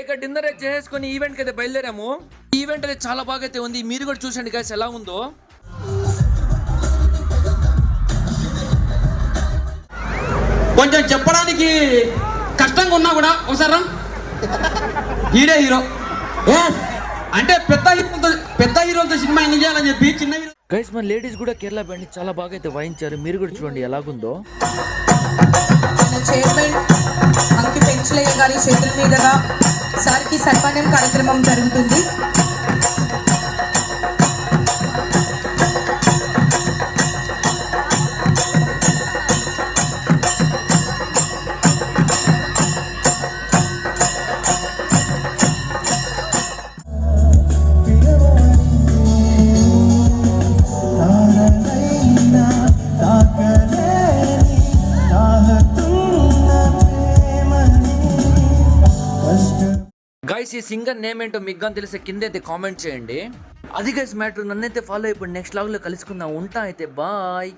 ఇక డిన్నర్ అయితే చేసుకొని ఈవెంట్ కి అయితే బయలుదేరాము. ఈవెంట్ అయితే చాలా బాగా అయితే ఉంది, మీరు కూడా చూసండి గైస్ ఎలా ఉందో. కొంచెం చెప్పడానికి కష్టంగా ఉన్నా కూడా ఒకసారి ఈడే హీరో అంటే పెద్ద హీరోలతో సినిమా ఎన్ని చేయాలని చెప్పి చిన్న హీరో. గైస్ మన లేడీస్ కూడా కేరళ బ్యాండ్ చాలా బాగా అయితే వాయించారు, మీరు కూడా చూడండి ఎలాగుందో. చైర్మన్ అంకి పెంచులయ్య గారి చేతుల మీదుగా సార్కి సన్మానం కార్యక్రమం జరుగుతుంది. గైస్ ఈ సింగర్ నేమ్ ఏంటో మీకు కానీ తెలిసే కింద అయితే కామెంట్ చేయండి. అది గైస్ మ్యాటర్, నన్నైతే ఫాలో అయిపోయి నెక్స్ట్ లాగ్ లో కలుసుకుందాం. ఉంటా అయితే బాయ్.